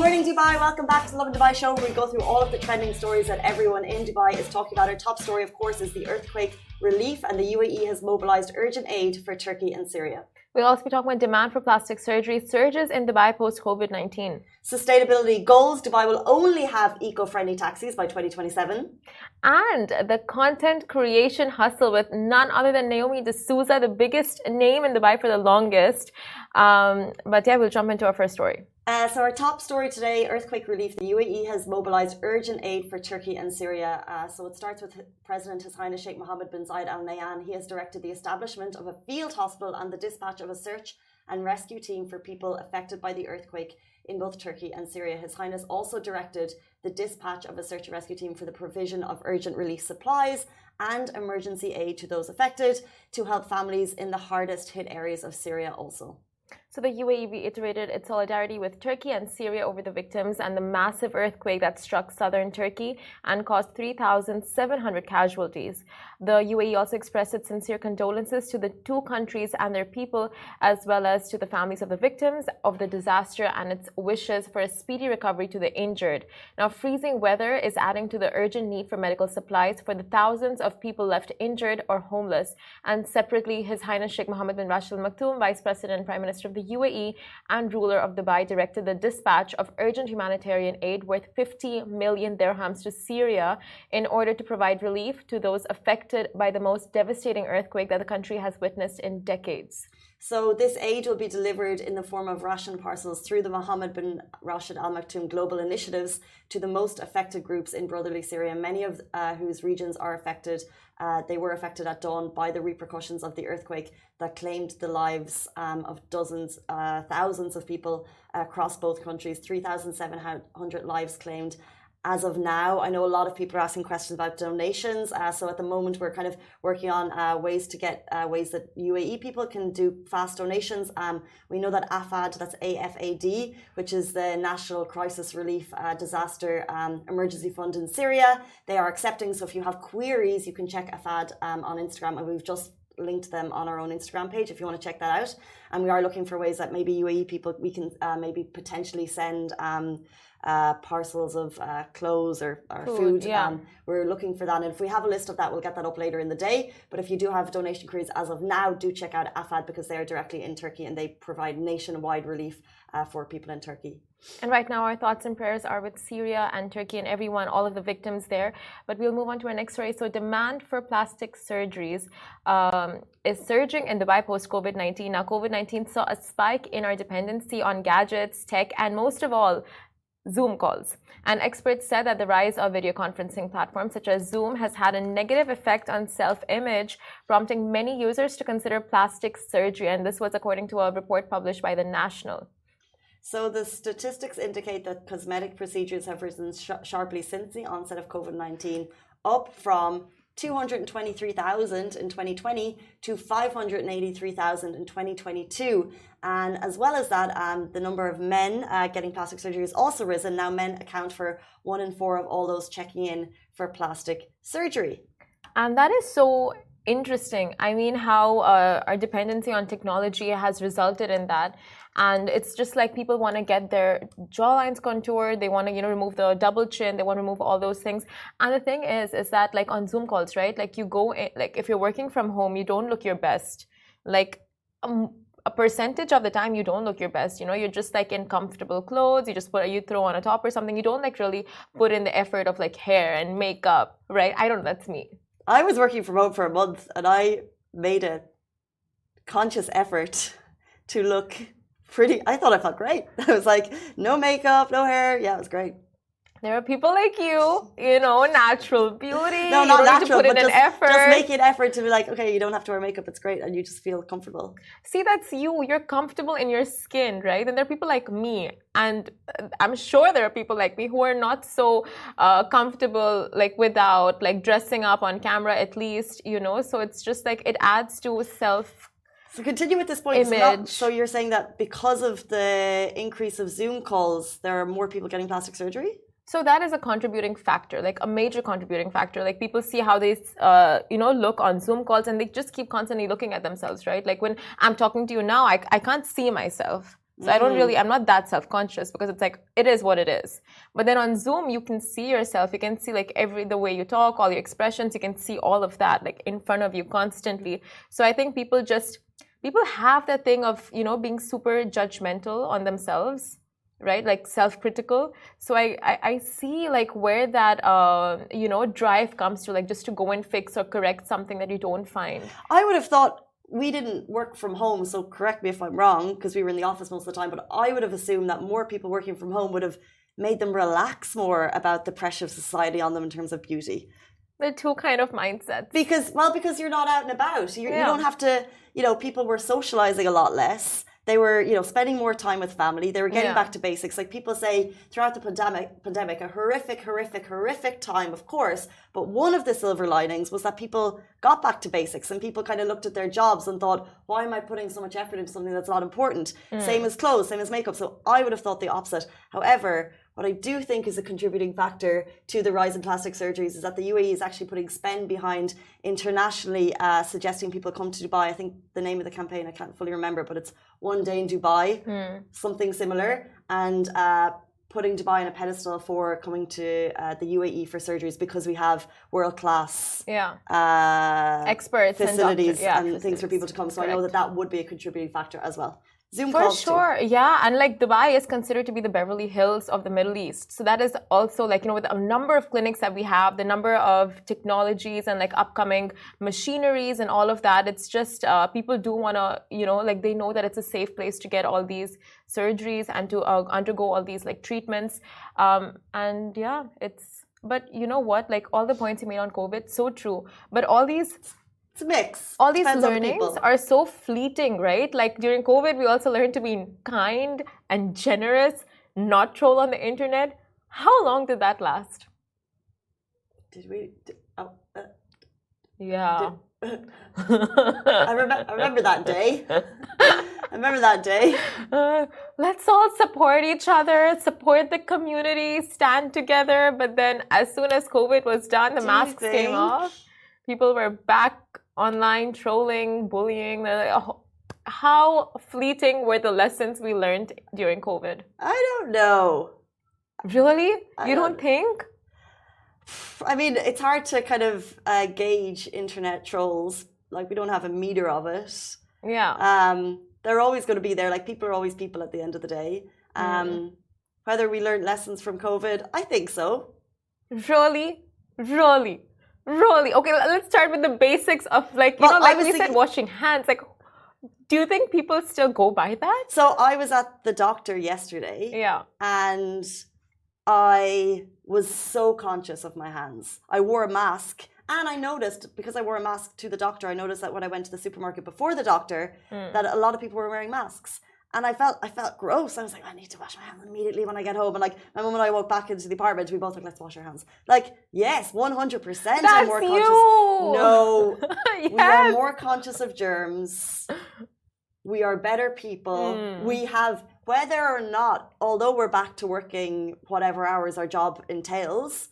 morning, Dubai. Welcome back to the Lovin Dubai show, where we go through all of the trending stories that everyone in Dubai is talking about. Our top story, of course, is the earthquake relief, and the UAE has mobilized urgent aid for Turkey and Syria. We'll also be talking about demand for plastic surgery surges in Dubai post-COVID-19. Sustainability goals. Dubai will only have eco-friendly taxis by 2027. And the content creation hustle with none other than Naomi D'Souza, the biggest name in Dubai for the longest. But yeah, we'll jump into our first story. So our top story today, earthquake relief. The UAE has mobilized urgent aid for Turkey and Syria. So it starts with President His Highness Sheikh Mohammed bin Zayed Al Nahyan. He has directed the establishment of a field hospital and the dispatch of a search and rescue team for people affected by the earthquake in both Turkey and Syria. His Highness also directed the dispatch of a search and rescue team for the provision of urgent relief supplies and emergency aid to those affected to help families in the hardest hit areas of Syria also. So the UAE reiterated its solidarity with Turkey and Syria over the victims and the massive earthquake that struck southern Turkey and caused 3,700 casualties. The UAE also expressed its sincere condolences to the two countries and their people, as well as to the families of the victims of the disaster, and its wishes for a speedy recovery to the injured. Now, freezing weather is adding to the urgent need for medical supplies for the thousands of people left injured or homeless. And separately, His Highness Sheikh Mohammed bin Rashid Al Maktoum, Vice President and Prime Minister of the UAE and ruler of Dubai, directed the dispatch of urgent humanitarian aid worth 50 million dirhams to Syria in order to provide relief to those affected by the most devastating earthquake that the country has witnessed in decades. So this aid will be delivered in the form of ration parcels through the Mohammed bin Rashid Al Maktoum global initiatives to the most affected groups in brotherly Syria, many of whose regions are affected. They were affected at dawn by the repercussions of the earthquake that claimed the lives of dozens, thousands of people across both countries, 3,700 lives claimed. As of now, I know a lot of people are asking questions about donations. So at the moment, we're kind of working on ways to get ways that UAE people can do fast donations. We know that AFAD, that's AFAD, which is the National Crisis Relief Disaster Emergency Fund in Syria, they are accepting. So if you have queries, you can check AFAD on Instagram, and we've just linked them on our own Instagram page if you want to check that out. And we are looking for ways that maybe UAE people, we can maybe potentially send parcels of clothes or food. Yeah. We're looking for that, and if we have a list of that, we'll get that up later in the day. But if you do have donation queries as of now, do check out AFAD, because they are directly in Turkey and they provide nationwide relief for people in Turkey. And right now, our thoughts and prayers are with Syria and Turkey and everyone, all of the victims there. But we'll move on to our next story. So demand for plastic surgeries is surging in Dubai post-COVID-19. Now, COVID-19 saw a spike in our dependency on gadgets, tech, and most of all, Zoom calls. And experts said that the rise of video conferencing platforms such as Zoom has had a negative effect on self-image, prompting many users to consider plastic surgery. And this was according to a report published by The National. So the statistics indicate that cosmetic procedures have risen sharply since the onset of COVID-19, up from 223,000 in 2020 to 583,000 in 2022. And as well as that, the number of men getting plastic surgery has also risen. Now men account for 1 in 4 of all those checking in for plastic surgery. And that is so interesting. I mean, how our dependency on technology has resulted in that. And it's just like people want to get their jawlines contoured. They want to, remove the double chin. They want to remove all those things. And the thing is that like on Zoom calls, right? Like you go in, like if you're working from home, you don't look your best. Like a percentage of the time you don't look your best. You're just like in comfortable clothes. You throw on a top or something. You don't like really put in the effort of like hair and makeup, right? I don't know. That's me. I was working from home for a month and I made a conscious effort to look pretty. I thought I felt great. I was like, no makeup, no hair. Yeah, it was great. There are people like you, natural beauty. No, not natural, but just make an effort to be like, okay, you don't have to wear makeup. It's great. And you just feel comfortable. See, that's you. You're comfortable in your skin, right? And there are people like me. And I'm sure there are people like me who are not so comfortable, like without like dressing up on camera at least, So it's just like it adds to So continue with this point. So you're saying that because of the increase of Zoom calls, there are more people getting plastic surgery? So that is a contributing factor, like a major contributing factor. Like people see how they, look on Zoom calls, and they just keep constantly looking at themselves, right? Like when I'm talking to you now, I can't see myself. So I'm not that self-conscious because it's like, it is what it is. But then on Zoom, you can see yourself. You can see like the way you talk, all your expressions, you can see all of that like in front of you constantly. So I think people have that thing of, being super judgmental on themselves, right? Like self-critical. So I see like where that, drive comes to, like just to go and fix or correct something that you don't find. I would have thought we didn't work from home, so correct me if I'm wrong, because we were in the office most of the time, but I would have assumed that more people working from home would have made them relax more about the pressure of society on them in terms of beauty. The two kind of mindsets. Because you're not out and about. You don't have to, people were socializing a lot less. They were, spending more time with family. They were getting back to basics. Like people say, throughout the pandemic, a horrific time, of course. But one of the silver linings was that people got back to basics and people kind of looked at their jobs and thought, why am I putting so much effort into something that's not important? Same as clothes, same as makeup. So I would have thought the opposite. However, what I do think is a contributing factor to the rise in plastic surgeries is that the UAE is actually putting spend behind internationally, suggesting people come to Dubai. I think the name of the campaign, I can't fully remember, but it's One Day in Dubai, something similar, and putting Dubai on a pedestal for coming to the UAE for surgeries because we have world-class experts facilities and things for people to come. So correct. I know that would be a contributing factor as well. Zoom for sure, and like Dubai is considered to be the Beverly Hills of the Middle East. So that is also like, with a number of clinics that we have, the number of technologies and like upcoming machineries and all of that. It's just people do want to, like they know that it's a safe place to get all these surgeries and to undergo all these like treatments. But you know what? Like all the points you made on COVID, so true. But all these. It's a mix. All these learnings are so fleeting, right? Like during COVID, we also learned to be kind and generous, not troll on the internet. How long did that last? Yeah. I remember that day. Let's all support each other, support the community, stand together. But then as soon as COVID was done, the masks came off. People were back online trolling, bullying. How fleeting were the lessons we learned during COVID? I don't know. Really? You don't think? I mean, it's hard to kind of gauge internet trolls. Like, we don't have a meter of it. Yeah. They're always going to be there. Like, people are always people at the end of the day. Whether we learned lessons from COVID, I think so. Really? Okay, let's start with the basics of like, like we said, washing hands. Like, do you think people still go by that? So I was at the doctor yesterday. Yeah. And I was so conscious of my hands. I wore a mask and I noticed, because I wore a mask to the doctor, I noticed that when I went to the supermarket before the doctor, that a lot of people were wearing masks. And I felt gross. I was like, I need to wash my hands immediately when I get home. And like my mum and I walked back into the apartment. We both like, let's wash our hands. Like, yes, 100%. I'm more conscious. No, yes. We are more conscious of germs. We are better people. We have, whether or not, although we're back to working whatever hours our job entails,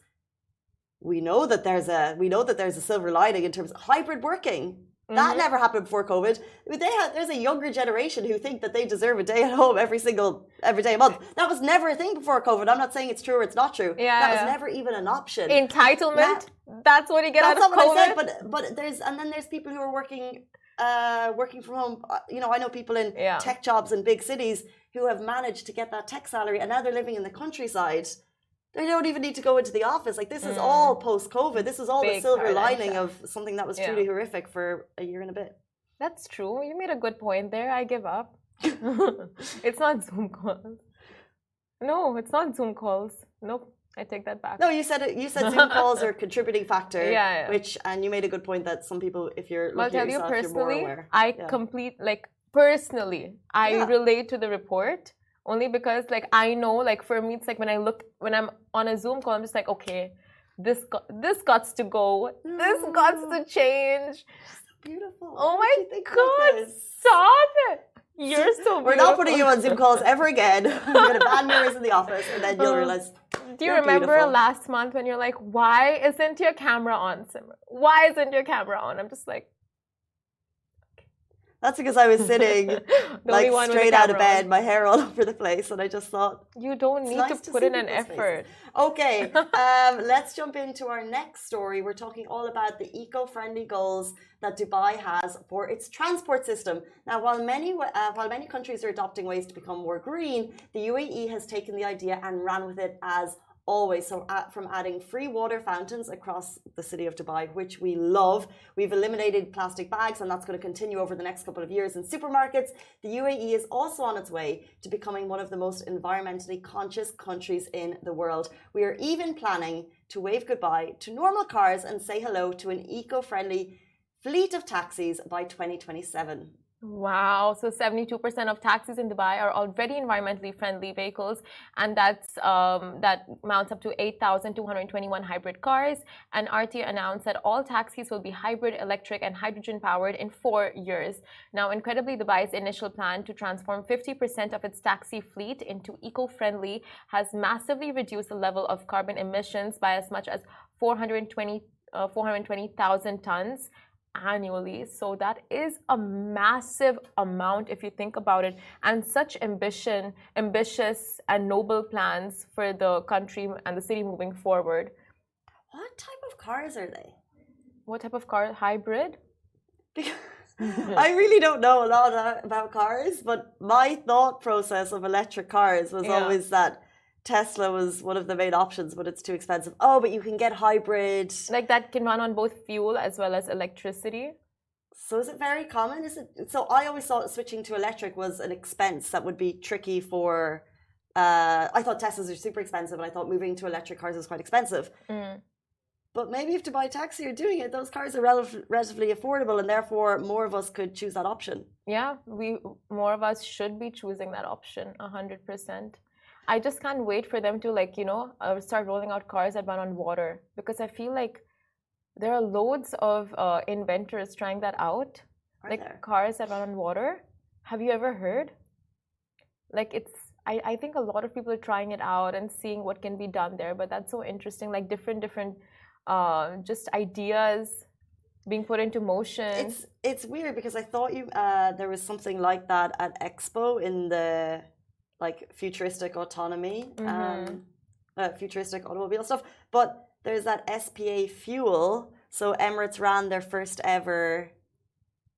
we know that there's a silver lining in terms of hybrid working. That never happened before COVID. There's a younger generation who think that they deserve a day at home every day a month. That was never a thing before COVID. I'm not saying it's true or it's not true. That was never even an option. Entitlement. That's what you get out of COVID. That's not what I said. But there's people who are working from home. I know people in tech jobs in big cities who have managed to get that tech salary, and now they're living in the countryside. They don't even need to go into the office. Like, this is all post-COVID. This is all the silver lining of something that was truly horrific for a year and a bit. That's true. You made a good point there. I give up. It's not Zoom calls. No, it's not Zoom calls. Nope. I take that back. No, you said it. You said Zoom calls are a contributing factor. Yeah. And you made a good point that some people, if you're looking at yourself, you're more aware. Personally, I relate to the report. Only because, like, I know, like, for me, it's like when I'm on a Zoom call, I'm just like, okay, this gots to go. This gots to change. Beautiful. Oh my God, stop it. You're so beautiful. We're not putting you on Zoom calls ever again. We're going to ban mirrors in the office, and then you'll realize. Do you remember last month when you're like, why isn't your camera on, Simran? Why isn't your camera on? I'm just like. That's because I was sitting like straight out of bed, my hair all over the place, and I just thought you don't need nice to put in an effort. Okay, let's jump into our next story. We're talking all about the eco-friendly goals that Dubai has for its transport system. Now, while many countries are adopting ways to become more green, the UAE has taken the idea and ran with it as always. So from adding free water fountains across the city of Dubai, which we love. We've eliminated plastic bags, and that's going to continue over the next couple of years in supermarkets. The UAE is also on its way to becoming one of the most environmentally conscious countries in the world. We are even planning to wave goodbye to normal cars and say hello to an eco-friendly fleet of taxis by 2027. Wow, so 72% of taxis in Dubai are already environmentally friendly vehicles, and that mounts up to 8,221 hybrid cars. And RT announced that all taxis will be hybrid, electric, and hydrogen powered in 4 years. Now, incredibly, Dubai's initial plan to transform 50% of its taxi fleet into eco-friendly has massively reduced the level of carbon emissions by as much as 420,000 tons annually. So that is a massive amount if you think about it, and such ambitious and noble plans for the country and the city moving forward. What type of cars are they? What type of car? Hybrid? I really don't know a lot about cars, but my thought process of electric cars was always that Tesla was one of the main options, but it's too expensive. Oh, but you can get hybrid. Like that can run on both fuel as well as electricity. So is it very common? Is it? So I always thought switching to electric was an expense that would be tricky for. I thought Teslas are super expensive, and I thought moving to electric cars was quite expensive. But maybe if to buy a taxi you're doing it, those cars are relatively affordable, and therefore more of us could choose that option. Yeah, more of us should be choosing that option 100%. I just can't wait for them to start rolling out cars that run on water, because I feel like there are loads of inventors trying that out. Cars that run on water. Have you ever heard? I think a lot of people are trying it out and seeing what can be done there, but that's so interesting. Like different just ideas being put into motion. It's weird because I thought there was something like that at Expo in the futuristic autonomy, futuristic automobile stuff. But there's that SPA fuel. So Emirates ran their first ever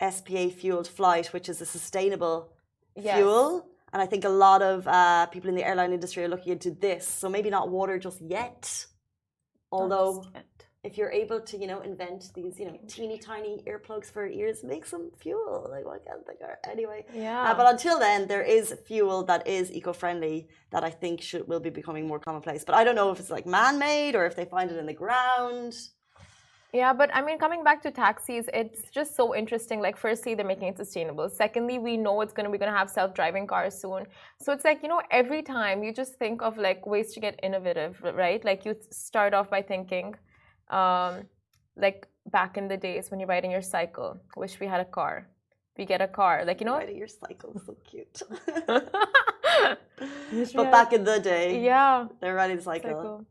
SPA fueled flight, which is a sustainable fuel. And I think a lot of people in the airline industry are looking into this. So maybe not water just yet. Although if you're able to, invent these, teeny tiny earplugs for ears, make some fuel. What can't think of? Anyway. Yeah. But until then, there is fuel that is eco-friendly that I think will be becoming more commonplace. But I don't know if it's man-made or if they find it in the ground. Yeah, but I mean, coming back to taxis, it's just so interesting. Firstly, they're making it sustainable. Secondly, we know we're going to have self-driving cars soon. So it's every time you just think of ways to get innovative, right? You start off by thinking, back in the days when you're riding your cycle, wish we had a car. We get a car, riding your cycle is so cute. But back in the day, they're riding the cycle.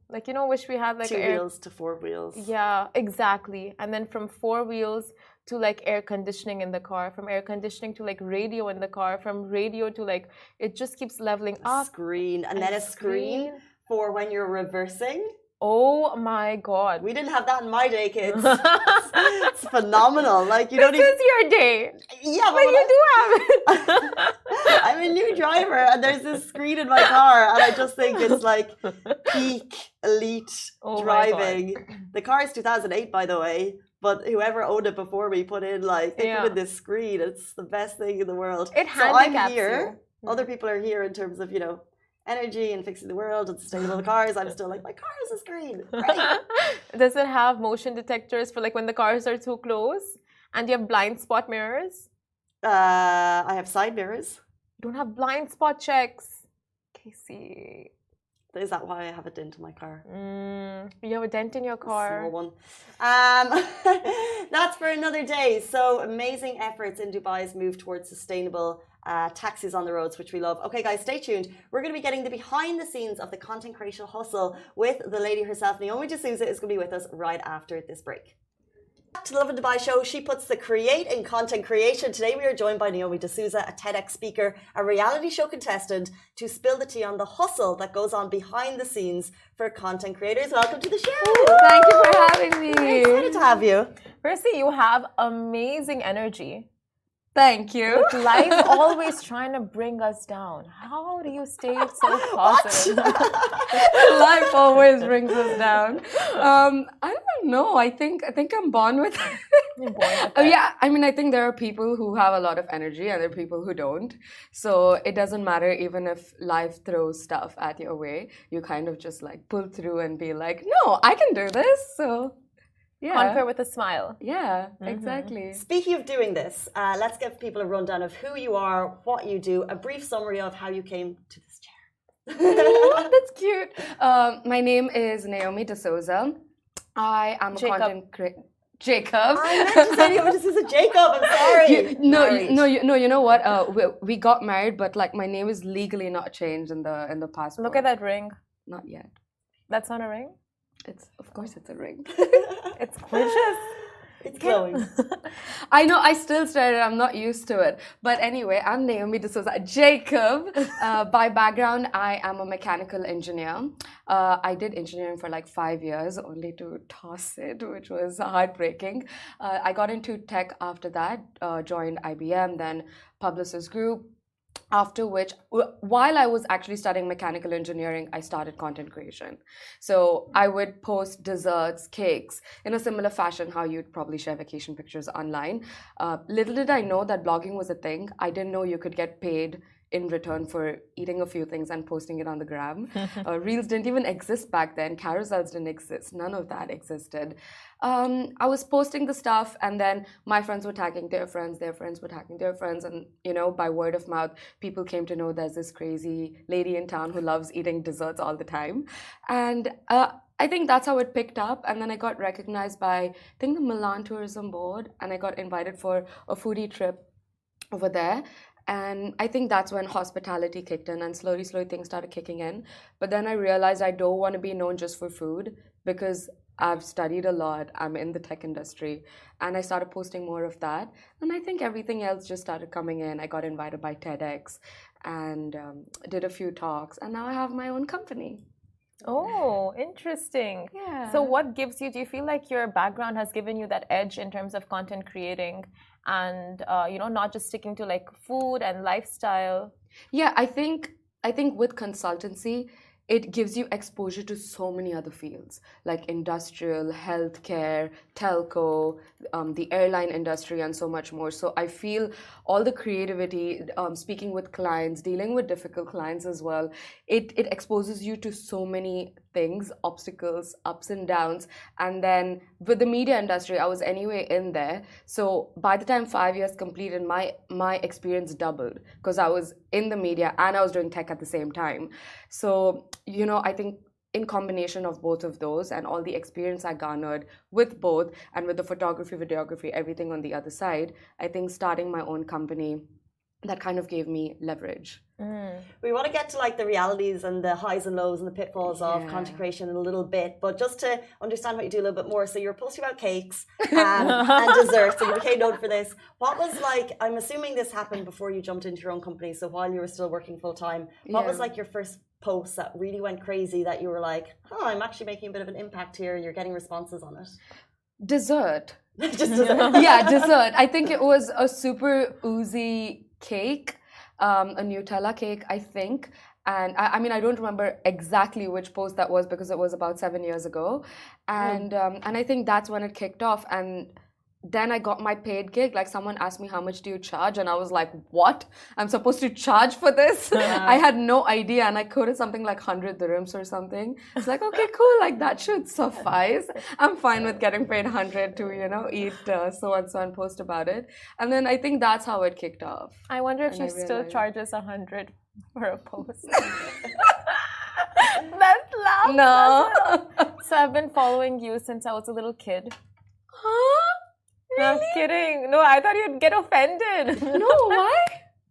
Wish we had 2 wheels to 4 wheels. Yeah, exactly. And then from 4 wheels to air conditioning in the car, from air conditioning to radio in the car, from radio to it just keeps leveling up. Screen, and then a screen for when you're reversing. Oh my God. We didn't have that in my day, kids. It's phenomenal. This is your day. Yeah, but you do have it. I'm a new driver and there's this screen in my car and I just think it's peak elite driving. The car is 2008, by the way, but whoever owned it before me put in put in this screen. It's the best thing in the world. So I'm here. Other people are here in terms of, energy and fixing the world and sustainable cars. I'm still my car has a screen. Right. Does it have motion detectors for when the cars are too close? And you have blind spot mirrors? I have side mirrors. You don't have blind spot checks. Casey. Is that why I have a dent in my car? You have a dent in your car? A small one. That's for another day. So amazing efforts in Dubai's move towards sustainable taxis on the roads, which we love. Okay, guys, stay tuned. We're going to be getting the behind the scenes of the content creation hustle with the lady herself. Naomi D'Souza is going to be with us right after this break. To the Lovin Dubai show, she puts the create in content creation. Today we are joined by Naomi D'Souza, a TEDx speaker, a reality show contestant, to spill the tea on the hustle that goes on behind the scenes for content creators. Welcome to the show. Thank you for having me. We're excited to have you. Firstly, you have amazing energy. Thank you. With life always trying to bring us down. How do you stay so positive? Life always brings us down. I don't know. I think I'm born with it. You're born with Oh it. yeah. I mean, I think there are people who have a lot of energy and there are people who don't. So it doesn't matter even if life throws stuff at your way. You kind of just like pull through and be like, no, I can do this. So yeah. Conquer with a smile. Yeah, exactly. Speaking of doing this, let's give people a rundown of who you are, what you do, a brief summary of how you came to this chair. That's cute. My name is Naomi D'Souza. I am a content creator. Jacob. I meant to say Naomi D'Souza Jacob. I'm sorry. You know what? We got married, but like my name is legally not changed in the passport. Look at that ring. Not yet. That's not a ring? Of course it's a ring. It's gorgeous. It's glowing. I know, I still started, I'm not used to it. But anyway, I'm Naomi D'Souza Jacob. By background, I am a mechanical engineer. I did engineering for like 5 years, only to toss it, which was heartbreaking. I got into tech after that, joined IBM, then Publicis Group. After which, while I was actually studying mechanical engineering, I started content creation. So I would post desserts, cakes, in a similar fashion how you'd probably share vacation pictures online. Little did I know that blogging was a thing. I didn't know you could get paid in return for eating a few things and posting it on the gram. Reels didn't even exist back then. Carousels didn't exist. None of that existed. I was posting the stuff and then my friends were tagging their friends were tagging their friends. And, you know, by word of mouth, people came to know there's this crazy lady in town who loves eating desserts all the time. And I think that's how it picked up. And then I got recognized by, I think, the Milan Tourism Board. And I got invited for a foodie trip over there. And I think that's when hospitality kicked in and slowly things started kicking in. But then I realized I don't want to be known just for food because I've studied a lot. I'm in the tech industry and I started posting more of that. And I think everything else just started coming in. I got invited by TEDx and did a few talks and now I have my own company. Oh, interesting. Yeah. So what gives you, do you feel like your background has given you that edge in terms of content creating and, you know, not just sticking to like food and lifestyle? Yeah, I think with consultancy, it gives you exposure to so many other fields like industrial, healthcare, telco, the airline industry, and so much more. So I feel all the creativity, speaking with clients, dealing with difficult clients as well, it exposes you to so many things, obstacles, ups and downs. And then with the media industry, I was anyway in there. So by the time 5 years completed, my experience doubled because I was in the media and I was doing tech at the same time. So, you know, I think in combination of both of those and all the experience I garnered with both and with the photography, videography, everything on the other side, I think starting my own company, that kind of gave me leverage. We want to get to like the realities and the highs and lows and the pitfalls of content creation in a little bit, but just to understand what you do a little bit more. So you're posting about cakes and desserts, and you became known for this. What was like, I'm assuming this happened before you jumped into your own company, so while you were still working full time, what was like your first post that really went crazy that you were like, oh, I'm actually making a bit of an impact here, you're getting responses on it? Dessert. Just dessert. Yeah, dessert. I think it was a super oozy cake, a Nutella cake, I think. And I mean, I don't remember exactly which post that was because it was about 7 years ago. And I think that's when it kicked off. And then I got my paid gig. Like someone asked me, how much do you charge? And I was like, what? I'm supposed to charge for this? I had no idea. And I quoted something like 100 dirhams or something. It's like, okay, cool. Like that should suffice. I'm fine with getting paid 100 to, you know, eat so and so and post about it. And then I think that's how it kicked off. I wonder if she still charges 100 for a post. That's loud. No. So I've been following you since I was a little kid. Huh? No, I'm kidding. No, I thought you'd get offended. No, why?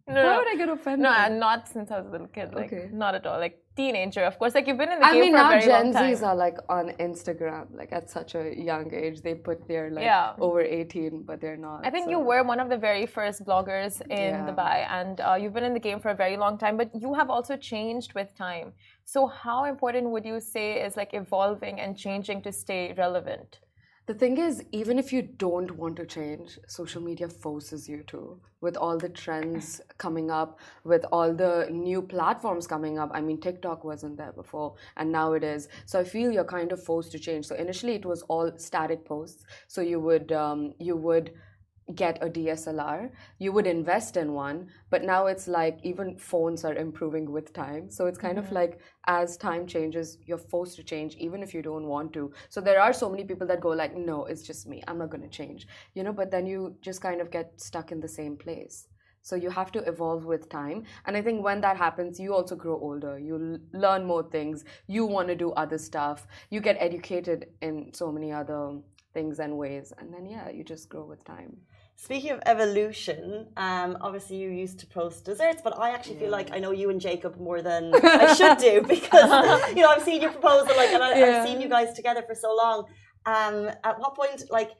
Why would I get offended? No, not since I was a little kid. Like, Okay. not at all. Like, teenager, of course. Like, you've been in the I game mean, for a now very Gen long time. Zs are like on Instagram, like at such a young age. They put their like Yeah. over 18, but they're not. I think so. you were one of the very first bloggers in Yeah. Dubai, and you've been in the game for a very long time, but you have also changed with time. So, how important would you say is like evolving and changing to stay relevant? The thing is, even if you don't want to change, social media forces you to. With all the trends coming up, with all the new platforms coming up. I mean, TikTok wasn't there before, and now it is. So I feel you're kind of forced to change. So initially, it was all static posts. So you would get a DSLR, you would invest in one, but now it's like even phones are improving with time. So it's kind of like as time changes, you're forced to change even if you don't want to. So there are so many people that go like, no, it's just me, I'm not going to change, you know, but then you just kind of get stuck in the same place. So you have to evolve with time. And I think when that happens, you also grow older. You learn more things. You want to do other stuff. You get educated in so many other things and ways. And then, yeah, you just grow with time. Speaking of evolution, obviously you used to post desserts, but I actually feel like I know you and Jacob more than I should do because you know I've seen your proposal, like, and I've seen you guys together for so long. At what point, like,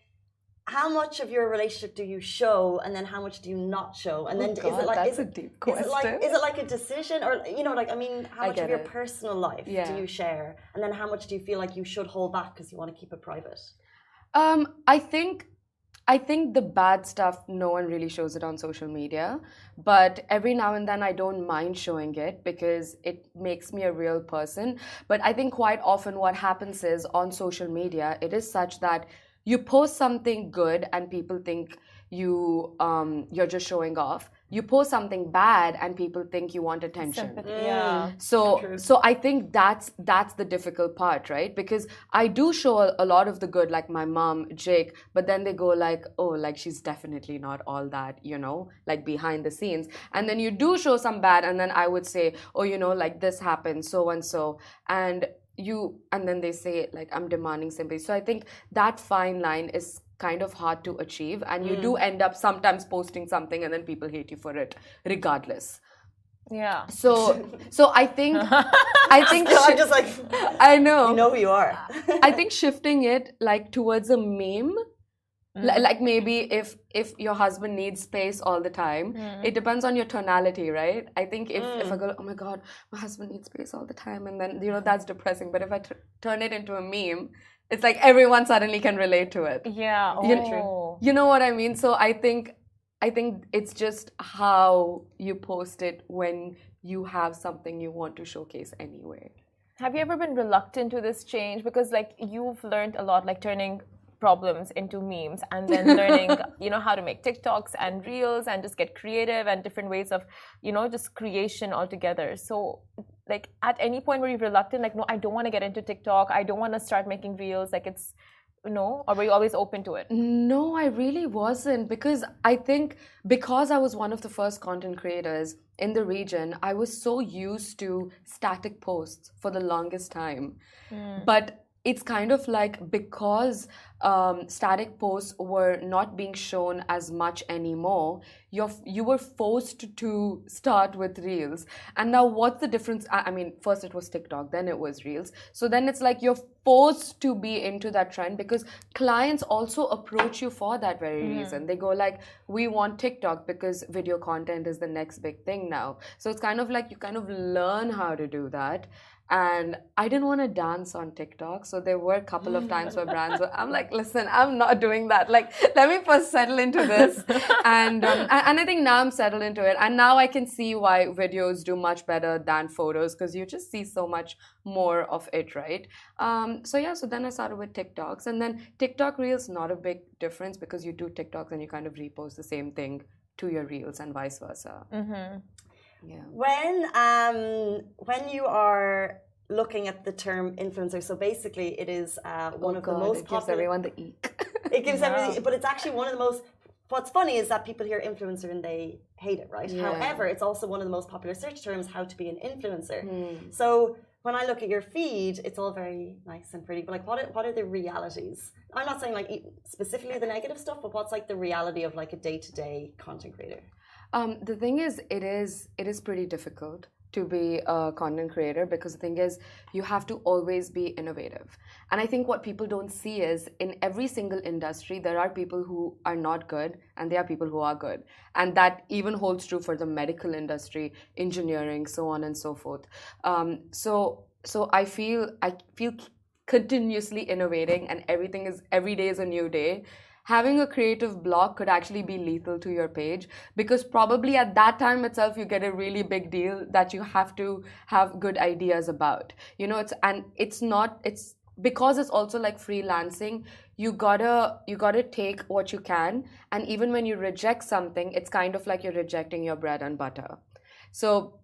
how much of your relationship do you show, and then how much do you not show? And then God, is it like that's a deep question. Is it like a decision, or you know, like I mean, how much of your personal life do you share, and then how much do you feel like you should hold back because you want to keep it private? I think the bad stuff, no one really shows it on social media. But every now and then I don't mind showing it because it makes me a real person. But I think quite often what happens is on social media, it is such that you post something good and people think you're just showing off. You post something bad and people think you want attention. Yeah. So I think that's the difficult part, right? Because I do show a lot of the good, like my mom, Jake, but then they go like, oh, like she's definitely not all that, you know, like behind the scenes. And then you do show some bad, and then I would say, oh, you know, like this happened, so and so. And then they say like I'm demanding sympathy. So I think that fine line is kind of hard to achieve, and you do end up sometimes posting something and then people hate you for it regardless. Yeah. So I think I'm just like, I know, you know who you are. I think shifting it like towards a meme, like maybe if your husband needs space all the time, it depends on your tonality, right? I think if I go, oh my God, my husband needs space all the time, and then, you know, that's depressing. But if I turn it into a meme, it's like everyone suddenly can relate to it. Yeah. You know what I mean? So I think it's just how you post it when you have something you want to showcase anyway. Have you ever been reluctant to this change? Because like you've learned a lot, like turning problems into memes, and then learning, you know, how to make TikToks and reels and just get creative and different ways of, you know, just creation altogether. So like at any point were you reluctant, like, no, I don't want to get into TikTok, I don't want to start making reels, like it's, no, or were you always open to it? No, I really wasn't, because I think because I was one of the first content creators in the region, I was so used to static posts for the longest time. But it's kind of like because static posts were not being shown as much anymore, you were forced to start with reels. And now what's the difference? I mean, first it was TikTok, then it was reels. So then it's like you're forced to be into that trend, because clients also approach you for that very reason. They go like, we want TikTok because video content is the next big thing now. So it's kind of like you kind of learn how to do that. And I didn't want to dance on TikTok. So there were a couple of times where brands were, I'm like, listen, I'm not doing that. Like, let me first settle into this. And I think now I'm settled into it. And now I can see why videos do much better than photos, because you just see so much more of it, right? So then I started with TikToks. And then TikTok Reels, not a big difference, because you do TikToks and you kind of repost the same thing to your Reels and vice versa. Yeah. When you are looking at the term influencer, so basically it is one of the most popular. It gives everyone the eek. It gives everything, but it's actually one of the most. What's funny is that people hear influencer and they hate it, right? Yeah. However, it's also one of the most popular search terms, how to be an influencer. So when I look at your feed, it's all very nice and pretty, but like what are the realities? I'm not saying like specifically the negative stuff, but what's like the reality of like a day-to-day content creator? The thing is, it is pretty difficult to be a content creator because the thing is, you have to always be innovative. And I think what people don't see is in every single industry, there are people who are not good and there are people who are good. And that even holds true for the medical industry, engineering, so on and so forth. So I feel continuously innovating and every day is a new day. Having a creative block could actually be lethal to your page because probably at that time itself you get a really big deal that you have to have good ideas about. It's because it's also like freelancing. You gotta take what you can, and even when you reject something, it's kind of like you're rejecting your bread and butter. So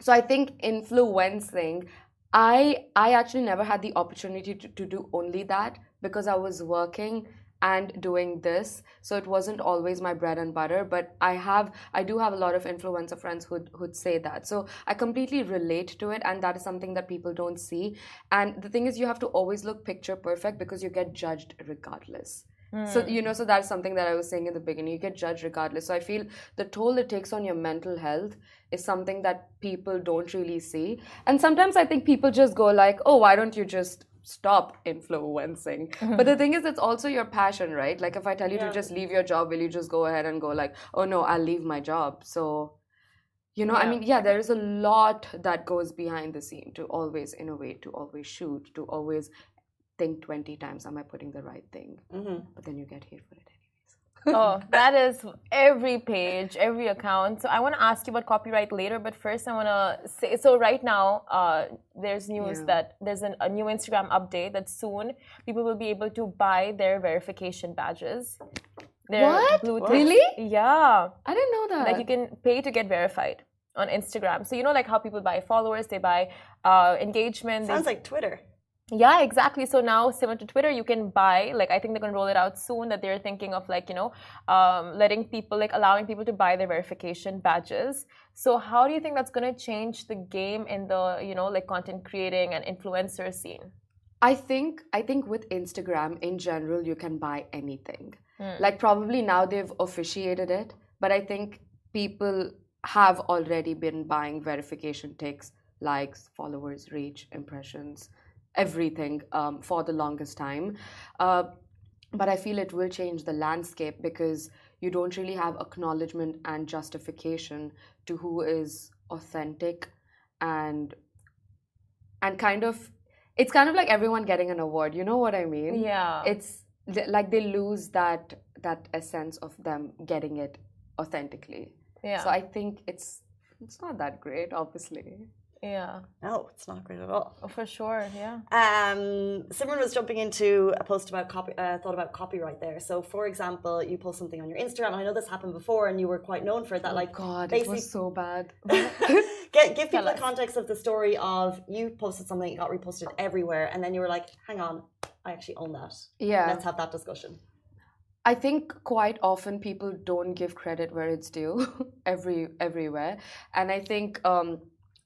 so I think influencing, I actually never had the opportunity to do only that because I was working and doing this. So it wasn't always my bread and butter. But I do have a lot of influencer friends who'd say that. So I completely relate to it, and that is something that people don't see. And the thing is, you have to always look picture perfect because you get judged regardless. So that's something that I was saying in the beginning. You get judged regardless. So I feel the toll it takes on your mental health is something that people don't really see. And sometimes I think people just go like, "Oh, why don't you just stop influencing?" But the thing is, it's also your passion, right? Like if I tell you to just leave your job, will you just go ahead and go like, "Oh no, I'll leave my job." So, I mean, yeah, there is a lot that goes behind the scene to always innovate, to always shoot, to always think 20 times, am I putting the right thing? But then you get hate for it anyways. Oh, that is every page, every account. So I want to ask you about copyright later, but first I want to say, so right now there's news that there's a new Instagram update that soon people will be able to buy their verification badges. Their What? blue ticks. Really? Yeah. I didn't know that. Like you can pay to get verified on Instagram. So like how people buy followers, they buy engagement. Sounds like Twitter. Yeah, exactly. So now, similar to Twitter, you can buy, like, I think they're going to roll it out soon, that they're thinking of, like, letting people, like, allowing people to buy their verification badges. So how do you think that's going to change the game in the, like, content creating and influencer scene? I think with Instagram in general, you can buy anything. Like probably now they've officiated it, but I think people have already been buying verification ticks, likes, followers, reach, impressions, everything for the longest time. But I feel it will change the landscape because you don't really have acknowledgement and justification to who is authentic and kind of, it's kind of like everyone getting an award. You know what I mean? Yeah. It's like they lose that essence of them getting it authentically. Yeah. So I think it's not that great, obviously. Yeah. No, it's not great at all. Oh, for sure, yeah. Simran was jumping into a post about thought about copyright there. So, for example, you post something on your Instagram. I know this happened before, and you were quite known for it. That, like, God, basically, it was so bad. give people the context of the story of you posted something, it got reposted everywhere, and then you were like, "Hang on, I actually own that. Yeah, let's have that discussion." I think quite often people don't give credit where it's due, everywhere, and I think.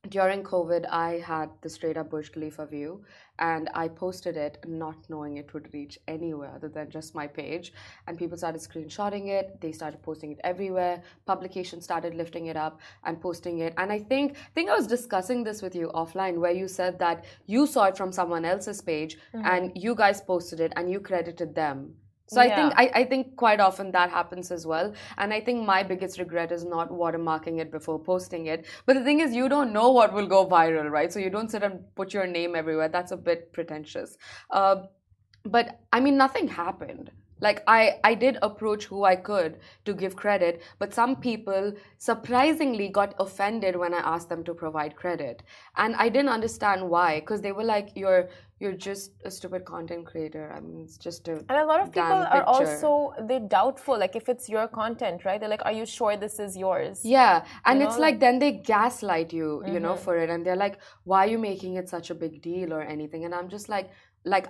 During COVID, I had the straight up Burj Khalifa view and I posted it not knowing it would reach anywhere other than just my page. And people started screenshotting it. They started posting it everywhere. Publications started lifting it up and posting it. And I think I was discussing this with you offline where you said that you saw it from someone else's page and you guys posted it and you credited them. So I think quite often that happens as well. And I think my biggest regret is not watermarking it before posting it. But the thing is, you don't know what will go viral, right? So you don't sit and put your name everywhere. That's a bit pretentious. But I mean, nothing happened. Like I did approach who I could to give credit, but some people surprisingly got offended when I asked them to provide credit. And I didn't understand why, because they were like, you're just a stupid content creator. I mean, it's just a And a lot of people damn are picture. also, they're doubtful, like if it's your content, right? They're like, are you sure this is yours? Yeah, and it's like then they gaslight you, you know, for it. And they're like, why are you making it such a big deal or anything? And I'm just like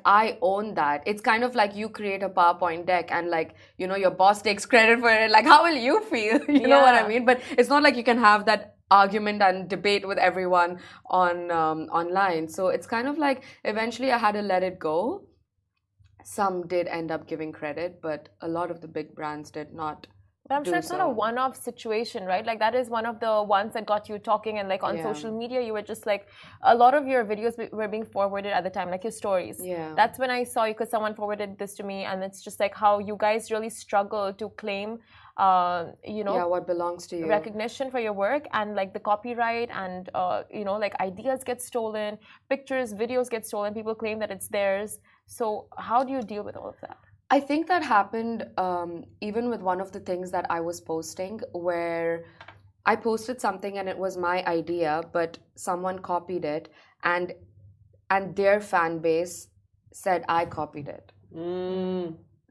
I own that. It's kind of like you create a PowerPoint deck and like, you know, your boss takes credit for it. Like, how will you feel? You know what I mean? But it's not like you can have that argument and debate with everyone on online. So it's kind of like eventually I had to let it go. Some did end up giving credit, but a lot of the big brands did not But I'm sure it's not a one-off situation, right? Like that is one of the ones that got you talking, and like on social media, you were just like, a lot of your videos were being forwarded at the time, like your stories. Yeah. That's when I saw you, because someone forwarded this to me, and it's just like how you guys really struggle to claim, what belongs to you, recognition for your work, and like the copyright, and like ideas get stolen, pictures, videos get stolen, people claim that it's theirs. So how do you deal with all of that? I think that happened even with one of the things that I was posting, where I posted something and it was my idea, but someone copied it, and their fan base said I copied it.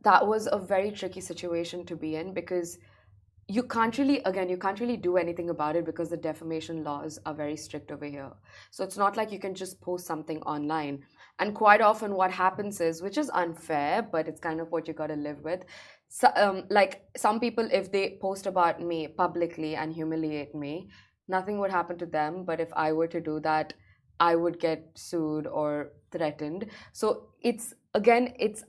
That was a very tricky situation to be in, because you can't really do anything about it, because the defamation laws are very strict over here. So it's not like you can just post something online. And quite often what happens is, which is unfair, but it's kind of what you got to live with. So, like some people, if they post about me publicly and humiliate me, nothing would happen to them. But if I were to do that, I would get sued or threatened. So it's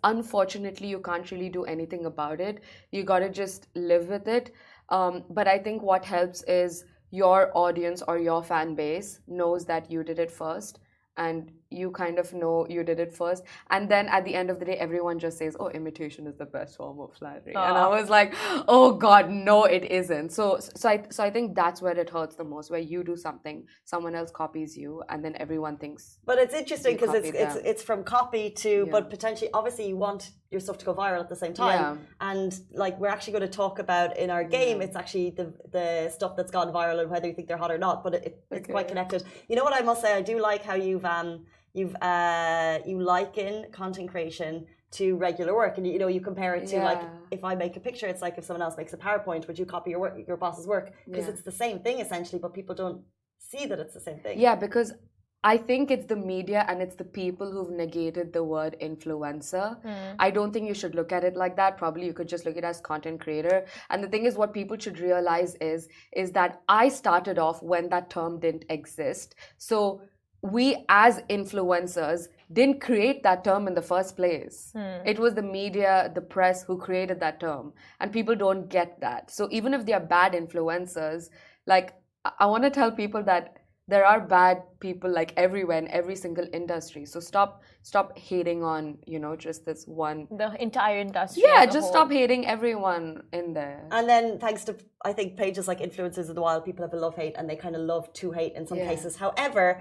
unfortunately, you can't really do anything about it. You got to just live with it. But I think what helps is your audience or your fan base knows that you did it first, and you kind of know you did it first, and then at the end of the day everyone just says, oh, imitation is the best form of flattery. And I was like, oh god, no, it isn't. So I think that's where it hurts the most, where you do something, someone else copies you, and then everyone thinks. But it's interesting because it's from copy to but potentially, obviously you want your stuff to go viral at the same time. And like we're actually going to talk about in our game, it's actually the stuff that's gone viral and whether you think they're hot or not, but it's quite connected. You know what I must say, I do like how you liken content creation to regular work, and you compare it to like, if I make a picture, it's like if someone else makes a PowerPoint, would you copy your boss's work? Because it's the same thing essentially, but people don't see that it's the same thing. Yeah, because I think it's the media and it's the people who've negated the word influencer. I don't think you should look at it like that. Probably you could just look at it as content creator. And the thing is, what people should realize is that I started off when that term didn't exist. So we as influencers didn't create that term in the first place. It was the media, the press who created that term. And people don't get that. So even if they are bad influencers, like I want to tell people that there are bad people like everywhere in every single industry. So stop hating on, just this one. The entire industry. Yeah, just stop hating everyone in there. And then thanks to, I think, pages like Influencers of the Wild, people have a love-hate and they kind of love to hate in some cases. However,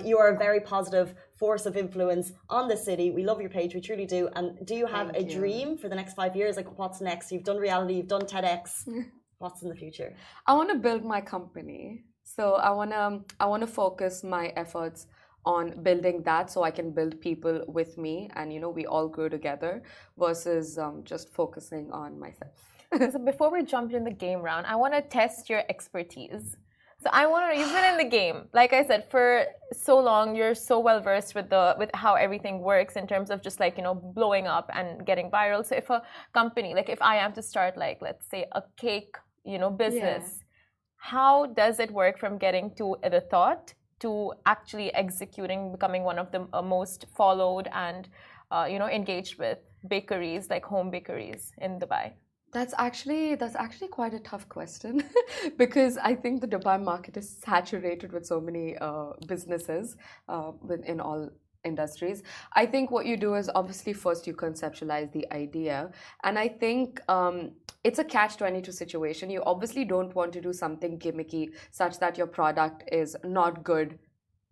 you are a very positive force of influence on the city. We love your page, we truly do. And do you have a dream for the next 5 years? Like, what's next? You've done reality, you've done TEDx. What's in the future? I want to build my company. So I wanna focus my efforts on building that, so I can build people with me, and we all grow together, versus just focusing on myself. So before we jump in the game round, I want to test your expertise. So you've been in the game, like I said, for so long. You're so well versed with how everything works in terms of just like blowing up and getting viral. So if a company, like if I am to start, like let's say a cake business. How does it work from getting to the thought to actually executing, becoming one of the most followed and engaged with bakeries, like home bakeries in Dubai? That's actually quite a tough question because I think the Dubai market is saturated with so many businesses in all industries. I think what you do is, obviously first you conceptualize the idea, and I think it's a catch-22 situation. You obviously don't want to do something gimmicky such that your product is not good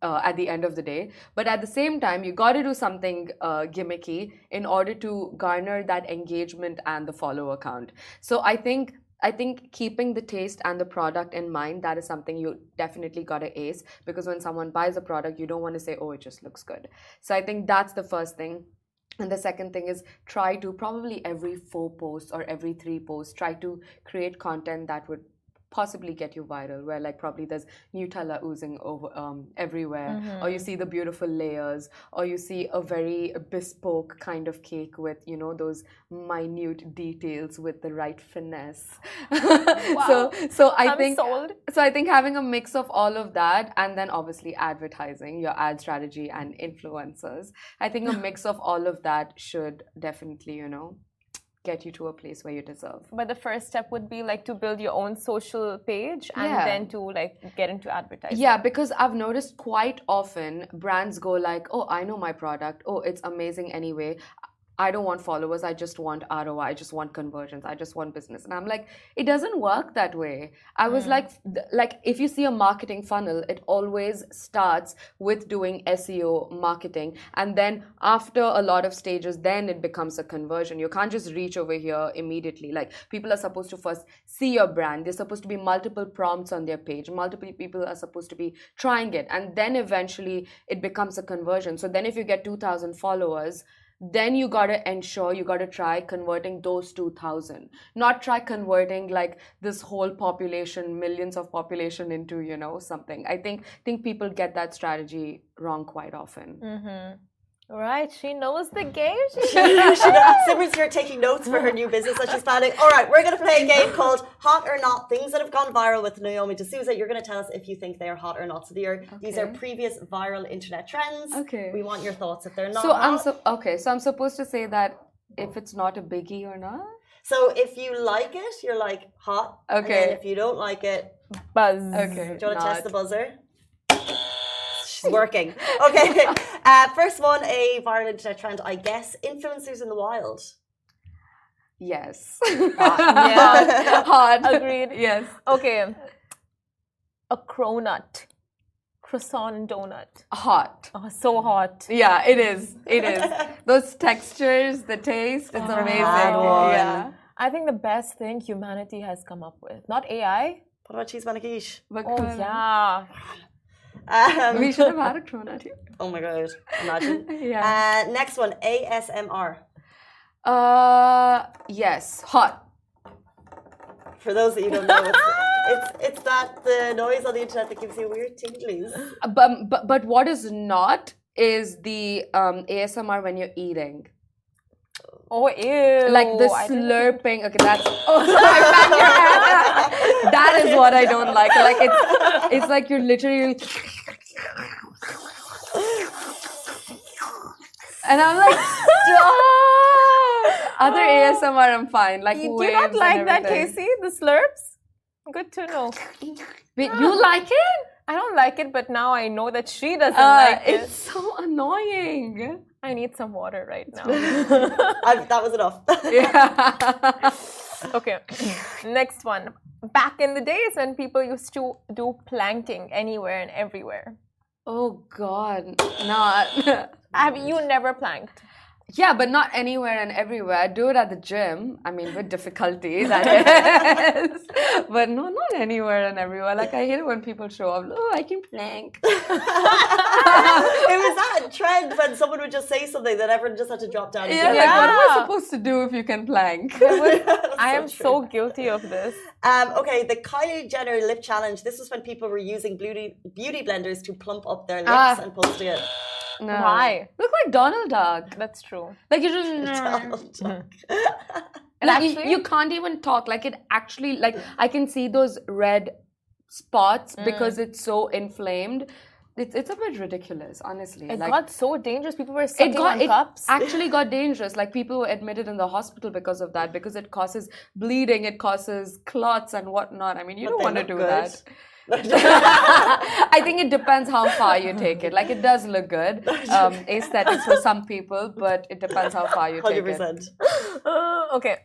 at the end of the day, but at the same time you got to do something gimmicky in order to garner that engagement and the follower count. So I think keeping the taste and the product in mind, that is something you definitely got to ace, because when someone buys a product, you don't want to say, oh, it just looks good. So I think that's the first thing. And the second thing is, try to, probably every 4 posts or every 3 posts, try to create content that would possibly get you viral, where like probably there's Nutella oozing over everywhere, or you see the beautiful layers, or you see a very bespoke kind of cake with those minute details with the right finesse. Wow. so I'm sold. So I think having a mix of all of that, and then obviously advertising, your ad strategy and influencers, I think a mix of all of that should definitely get you to a place where you deserve. But the first step would be like to build your own social page and then to like get into advertising. Yeah, because I've noticed quite often brands go like, oh, I know my product. Oh, it's amazing anyway. I don't want followers. I just want ROI. I just want conversions. I just want business. And I'm like, it doesn't work that way. I was like if you see a marketing funnel, it always starts with doing SEO marketing. And then after a lot of stages, then it becomes a conversion. You can't just reach over here immediately. Like people are supposed to first see your brand. There's supposed to be multiple prompts on their page. Multiple people are supposed to be trying it. And then eventually it becomes a conversion. So then if you get 2,000 followers, then you got to ensure you got to try converting those 2,000, not try converting like this whole population, millions of population into, you know, something. I think people get that strategy wrong quite often. Right, she knows the game. Simran's here taking notes for her new business that she's planning. All right, we're going to play a game called Hot or Not, things that have gone viral with Naomi D'Souza. You're going to tell us if you think they are hot or not. So these are previous viral internet trends. Okay. We want your thoughts if they're not hot. So I'm supposed to say that if it's not a biggie or not? So if you like it, you're like hot. Okay. And then if you don't like it, buzz. Okay. Do you want to test the buzzer? She's working. Okay. First one, a viral internet trend, I guess. Influencers in the wild. Yes. Yeah. Hot. Agreed. Yes. Okay. A cronut. Croissant and donut. Hot. Oh, so hot. Yeah, it is. It is. Those textures, the taste, it's amazing. Yeah. I think the best thing humanity has come up with. Not AI. What about cheese maniquiche? Oh, yeah. We should have had a cronut here. Oh my god, imagine. Yeah. Next one, ASMR. Yes, hot. For those that you don't know, it's that the noise on the internet that gives you weird tinglies. But what is not is the ASMR when you're eating. Oh, ew. Like the slurping. Okay, that's. Oh, sorry, that is what I don't like. Like it's like you're literally. And I'm like, stop! Other ASMR, I'm fine. Like you do not like that, Casey? The slurps? Good to know. Wait, you like it? I don't like it, but now I know that she doesn't like it. It's so annoying. I need some water right now. That was enough. Yeah. Okay. Next one. Back in the days when people used to do planking anywhere and everywhere. Oh God, not. Have you never planked? Yeah, but not anywhere and everywhere. I do it at the gym. I mean, with difficulty, that is. But no, not anywhere and everywhere. Like, I hate it when people show up. Oh, I can plank. It was that trend when someone would just say something that everyone just had to drop down. Yeah, like, what am I supposed to do if you can plank? I am so guilty of this. Okay, the Kylie Jenner lip challenge. This was when people were using beauty blenders to plump up their lips and posting it. No. Why? Look like Donald Duck. That's true. Like you just Donald Duck. like you can't even talk. Like it actually, like I can see those red spots because it's so inflamed. It's a bit ridiculous, honestly. It like, got so dangerous. People were sucking on cups. It actually got dangerous. Like people were admitted in the hospital because of that, because it causes bleeding, it causes clots and whatnot. I mean, you don't want to do that. I think it depends how far you take it. Like it does look good, aesthetics for some people, but it depends how far you take 100%. it. Okay,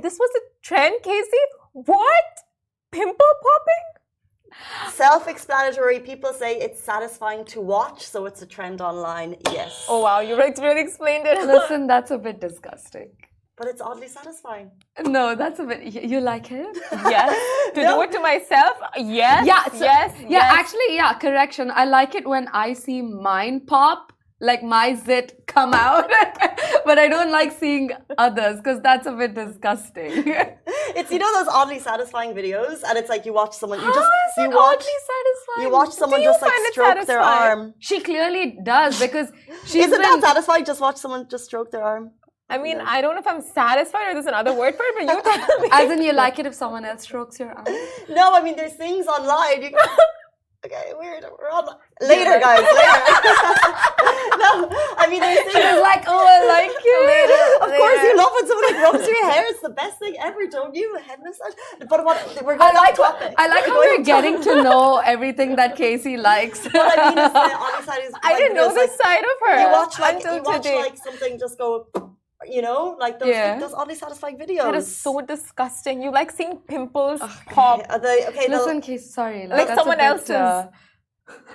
this was a trend, Casey. What? Pimple popping? Self-explanatory. People say it's satisfying to watch, so it's a trend online. Yes. Oh wow, you really explained it. Listen, that's a bit disgusting. But it's oddly satisfying. No, that's a bit. You like it? Yes. To do it to myself? Yes. Yeah. Yes. Actually, yeah. Correction. I like it when I see mine pop, like my zit come out, but I don't like seeing others because that's a bit disgusting. It's those oddly satisfying videos, and it's like you watch someone. Oddly satisfying? You watch someone just like stroke their arm. She clearly does because she's. Isn't that satisfying? Just watch someone just stroke their arm. I mean, I don't know if I'm satisfied or there's another word for it, but you tell me. As in, you like it if someone else strokes your arm? No, I mean, there's things online. Okay, weird. We're on later, guys. Later. No, I mean, there's things like, oh, I like you. Of course, you love when somebody rose your hair. It's the best thing ever, don't you? A head massage. But we're going off topic. I like how we're getting to know everything that Casey likes. What I mean is the other side is I didn't know this side of her. You watch until today. like something just go, like those oddly satisfying videos. That is so disgusting. You like seeing pimples pop. Listen, Casey, sorry. Like someone else's.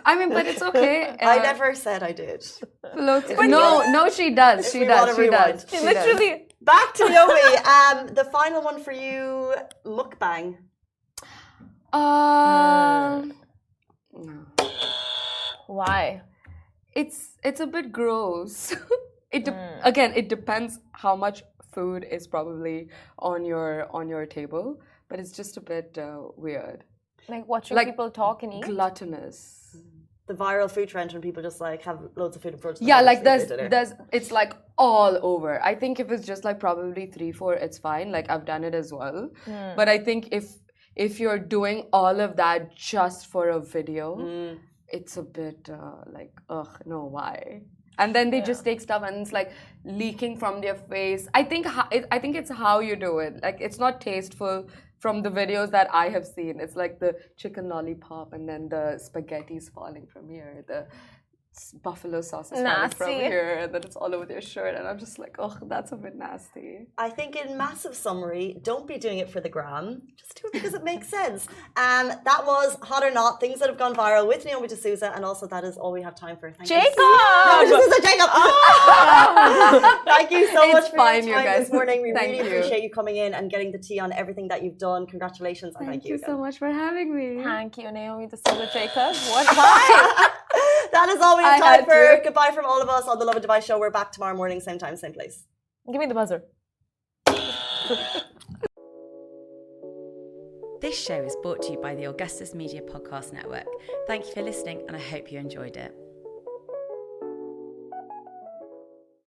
I mean, but it's okay. I never said I did. No, she does. She does. Literally. Back to Yomi. The final one for you, mukbang. No. Why? It's a bit gross. Again, it depends how much food is probably on your table, but it's just a bit weird. Like watching people talk and eat. Gluttonous. The viral food trend when people just like have loads of food in front of them. Yeah, like there's it's like all over. I think if it's just like probably 3-4, it's fine. Like I've done it as well. But I think if you're doing all of that just for a video, it's a bit like, no, why? And then they just take stuff and it's like leaking from their face. I think it's how you do it. Like it's not tasteful from the videos that I have seen. It's like the chicken lollipop and then the spaghetti's falling from here. The buffalo sauce is falling from here, and then it's all over their shirt. And I'm just like, that's a bit nasty. I think in massive summary, don't be doing it for the gram. Just do it because it makes sense. That was Hot or Not, things that have gone viral with Naomi D'Souza, and also that is all we have time for. Thank Jacob! No, D'Souza, Jacob! Thank you so much for your time this morning. We really appreciate you coming in and getting the tea on everything that you've done. Congratulations and thank you so much for having me. Thank you, Naomi D'Souza, Jacob. What time? That is all we have time for. Goodbye from all of us on the Lovin Dubai show. We're back tomorrow morning, same time, same place. Give me the buzzer. This show is brought to you by the Augustus Media Podcast Network. Thank you for listening, and I hope you enjoyed it.